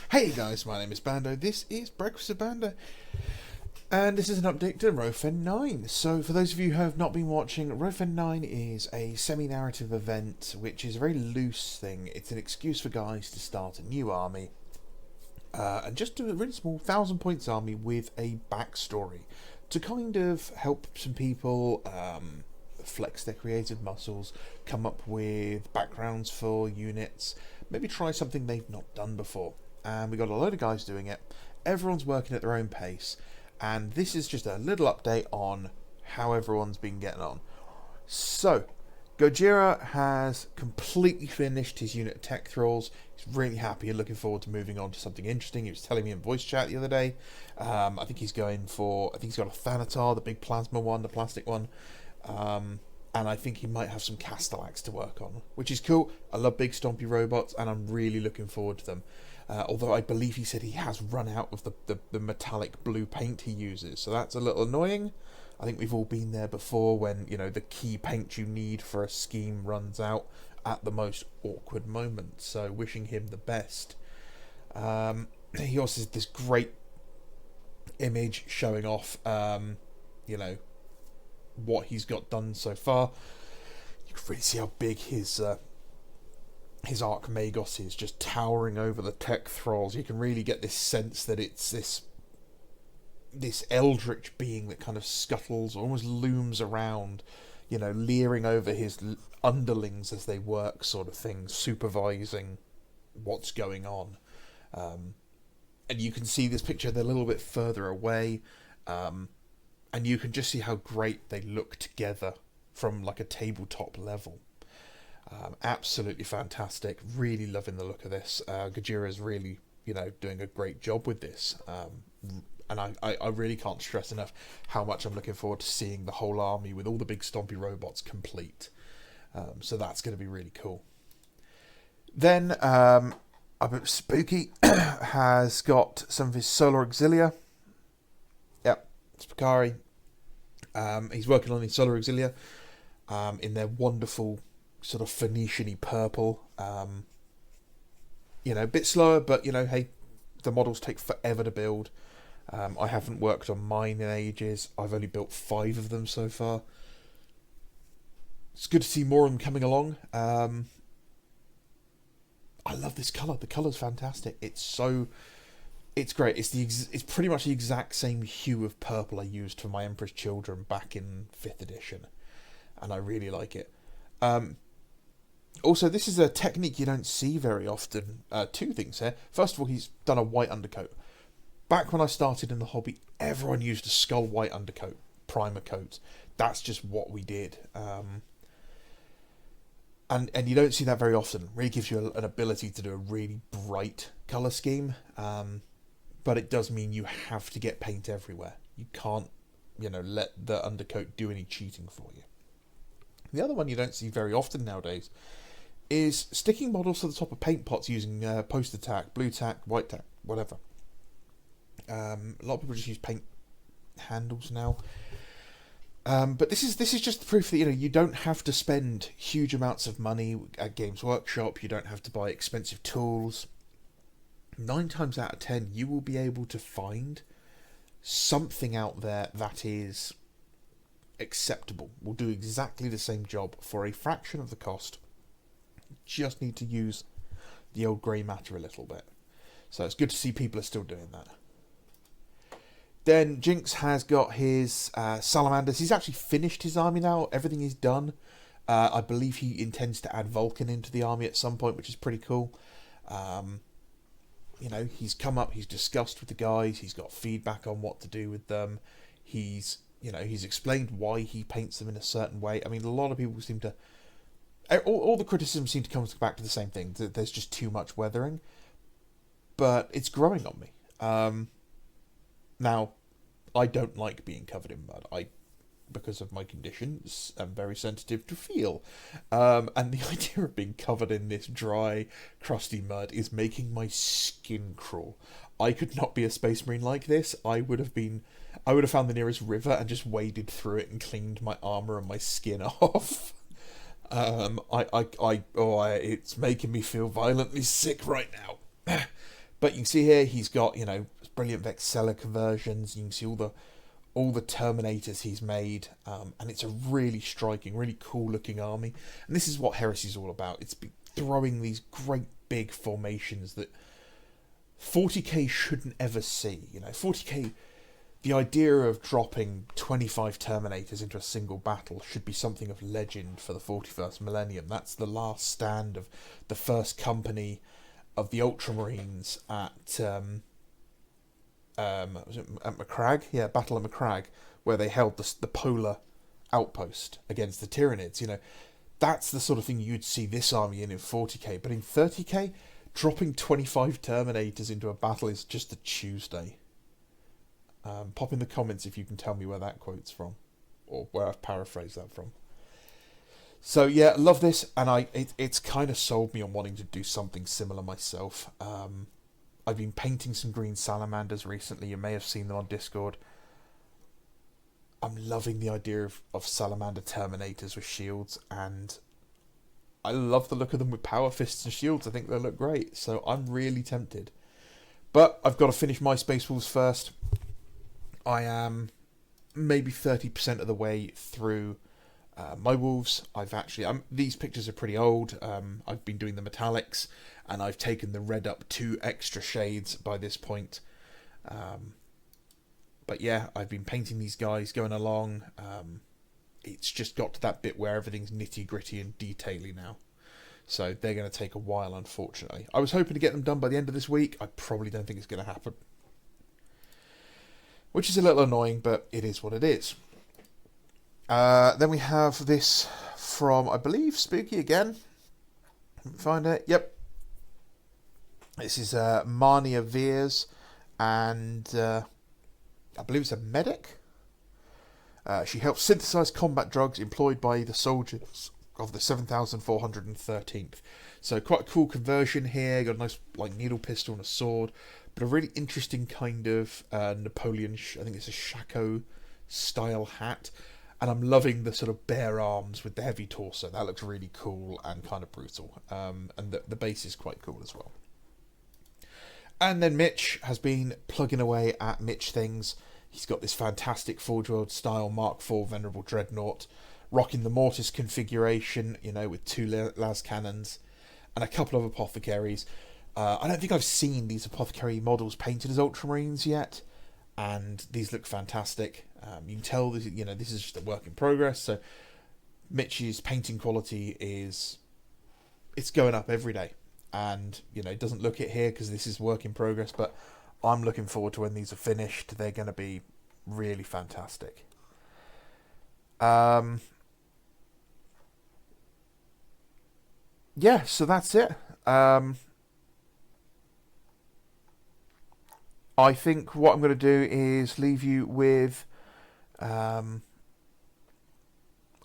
Hey guys, my name is Bando, this is Breakfast with Bando, and this is an update to Rophen 9. So for those of you who have not been watching, Rophen 9 is a semi-narrative event which is a very loose thing. It's an excuse for guys to start a new army, and just do a really small 1,000 points army with a backstory to kind of help some people flex their creative muscles, come up with backgrounds for units, maybe try something they've not done before. And we got a load of guys doing it. Everyone's working at their own pace, and this is just a little update on how everyone's been getting on. So, Gojira has completely finished his unit of Tech-thralls. He's really happy and looking forward to moving on to something interesting. He was telling me in voice chat the other day. I think he's got a Thanatar, the big plasma one, the plastic one. And I think he might have some Castellax to work on, which is cool. I love big stompy robots, and I'm really looking forward to them. Although I believe he said he has run out of the metallic blue paint he uses, so that's a little annoying. I think we've all been there before when, you know, the key paint you need for a scheme runs out at the most awkward moment, so wishing him the best. He also has this great image showing off, what he's got done so far. You can really see how big his Archmagos is, just towering over the Tech-thralls. You can really get this sense that it's this eldritch being that kind of scuttles, almost looms around, you know, leering over his underlings as they work, sort of thing, supervising what's going on. And you can see this picture, they're a little bit further away, and you can just see how great they look together from like a tabletop level. Absolutely fantastic. Really loving the look of this. Gojira is really, doing a great job with this. And I really can't stress enough how much I'm looking forward to seeing the whole army with all the big stompy robots complete. So that's going to be really cool. Then a bit spooky has got some of his solar Auxilia. Yep, it's Bakari. He's working on his solar Auxilia in their wonderful sort of Phoenician-y purple. A bit slower, but hey, the models take forever to build. I haven't worked on mine in ages. I've only built 5 of them so far. It's good to see more of them coming along. I love this colour. The colour's fantastic. It's great. It's pretty much the exact same hue of purple I used for my Emperor's Children back in 5th edition, and I really like it. Also, this is a technique you don't see very often. 2 things here. First of all, he's done a white undercoat. Back when I started in the hobby, everyone used a skull white undercoat, primer coats. That's just what we did. And you don't see that very often. It really gives you an ability to do a really bright colour scheme. But it does mean you have to get paint everywhere. You can't, let the undercoat do any cheating for you. The other one you don't see very often nowadays is sticking models to the top of paint pots using poster tack, blue tack, white tack, whatever. A lot of people just use paint handles now. But this is just proof that you don't have to spend huge amounts of money at Games Workshop. You don't have to buy expensive tools. 9 times out of 10, you will be able to find something out there that is acceptable. Will do exactly the same job for a fraction of the cost. You just need to use the old grey matter a little bit. So it's good to see people are still doing that. Then Jinx has got his salamanders. He's actually finished his army now. Everything is done. I believe he intends to add Vulcan into the army at some point, which is pretty cool. He's come up, he's discussed with the guys, he's got feedback on what to do with them. He's explained why he paints them in a certain way. I mean, a lot of people seem to... All the criticisms seem to come back to the same thing. There's just too much weathering. But it's growing on me. Now, I don't like being covered in mud. Because of my conditions, am very sensitive to feel. And the idea of being covered in this dry, crusty mud is making my skin crawl. I could not be a space marine like this. I would have found the nearest river and just waded through it and cleaned my armour and my skin off. It's making me feel violently sick right now. But you can see here he's got, brilliant Vexella conversions. You can see all the Terminators he's made, and it's a really striking, really cool looking army. And this is what Heresy's all about. It's throwing these great big formations that 40k shouldn't ever see. 40k, the idea of dropping 25 Terminators into a single battle should be something of legend for the 41st millennium. That's the last stand of the first company of the Ultramarines at was it at Macragge? Yeah, Battle of Macragge, where they held the polar outpost against the Tyranids. That's the sort of thing you'd see this army in 40k, but in 30k, dropping 25 Terminators into a battle is just a Tuesday. Pop in the comments if you can tell me where that quote's from, or where I've paraphrased that from. So yeah, love this, and it's kind of sold me on wanting to do something similar myself. I've been painting some green salamanders recently. You may have seen them on Discord. I'm loving the idea of salamander terminators with shields, and I love the look of them with power fists and shields. I think they look great, so I'm really tempted. But I've got to finish my Space Wolves first. I am maybe 30% of the way through my wolves. These pictures are pretty old. I've been doing the metallics, and I've taken the red up 2 extra shades by this point. But yeah, I've been painting these guys, going along. It's just got to that bit where everything's nitty gritty and detaily now. So they're going to take a while, unfortunately. I was hoping to get them done by the end of this week. I probably don't think it's going to happen, which is a little annoying, but it is what it is. Then we have this from, I believe, Spooky again. Find it. Yep. This is Marnia Veers, and I believe it's a medic. She helps synthesize combat drugs employed by the soldiers of the 7,413th. So quite a cool conversion here. Got a nice needle pistol and a sword, but a really interesting kind of Napoleon. I think it's a shako style hat. And I'm loving the sort of bare arms with the heavy torso. That looks really cool and kind of brutal. And the base is quite cool as well. And then Mitch has been plugging away at Mitch things. He's got this fantastic Forge World style Mark IV Venerable Dreadnought, rocking the Mortis configuration, with 2 las cannons and a couple of apothecaries. I don't think I've seen these apothecary models painted as Ultramarines yet, and these look fantastic. You can tell this, this is just a work in progress. So Mitch's painting quality it's going up every day, and it doesn't look it here because this is work in progress. But I'm looking forward to when these are finished. They're going to be really fantastic. Yeah, so that's it. I think what I'm going to do is leave you with. We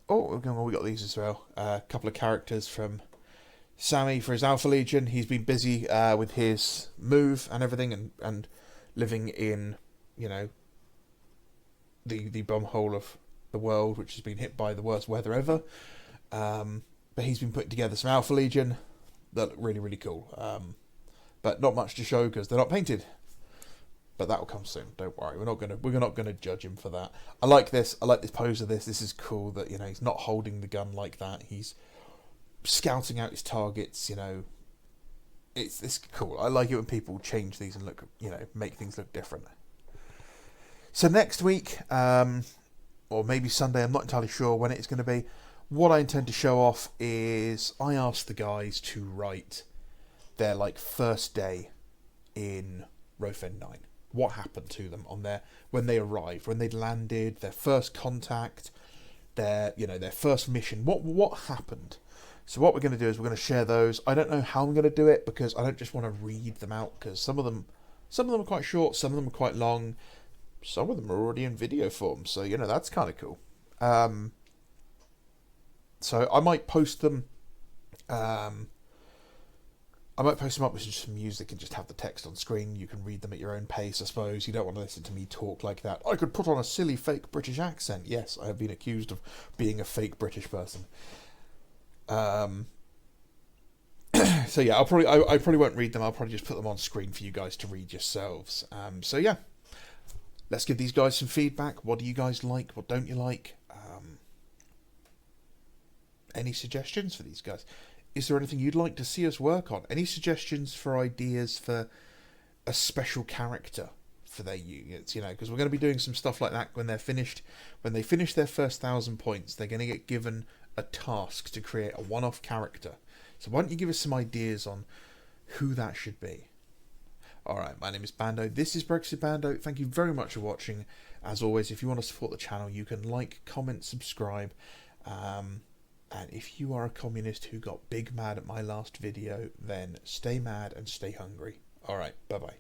got these as well. A couple of characters from Sammy for his Alpha Legion. He's been busy with his move and everything, and living in the bumhole of the world, which has been hit by the worst weather ever. But he's been putting together some Alpha Legion that look really, really cool. But not much to show because they're not painted. But that will come soon. Don't worry. We're not gonna judge him for that. I like this. I like this pose of this. This is cool that he's not holding the gun like that. He's scouting out his targets. It's cool. I like it when people change these and look, make things look different. So next week, or maybe Sunday, I'm not entirely sure when it's going to be. What I intend to show off is I asked the guys to write their first day in Rophen 9. What happened to them when they arrived, when they landed, their first contact, their first mission. What happened? So what we're going to do is we're going to share those. I don't know how I'm going to do it because I don't just want to read them out, because some of them are quite short, some of them are quite long, some of them are already in video form. So that's kind of cool. So I might post them. I might post them up with just some music and just have the text on screen. You can read them at your own pace, I suppose. You don't want to listen to me talk like that. I could put on a silly fake British accent. Yes, I have been accused of being a fake British person. So yeah, I probably won't read them. I'll probably just put them on screen for you guys to read yourselves. So yeah, let's give these guys some feedback. What do you guys like? What don't you like? Any suggestions for these guys? Is there anything you'd like to see us work on? Any suggestions for ideas for a special character for their units? You know, because we're going to be doing some stuff like that when they're finished. When they finish their first 1,000 points, they're going to get given a task to create a one-off character. So why don't you give us some ideas on who that should be? Alright, my name is Bando. This is Brexit Bando. Thank you very much for watching. As always, if you want to support the channel, you can like, comment, subscribe. And if you are a communist who got big mad at my last video, then stay mad and stay hungry. Alright, bye-bye.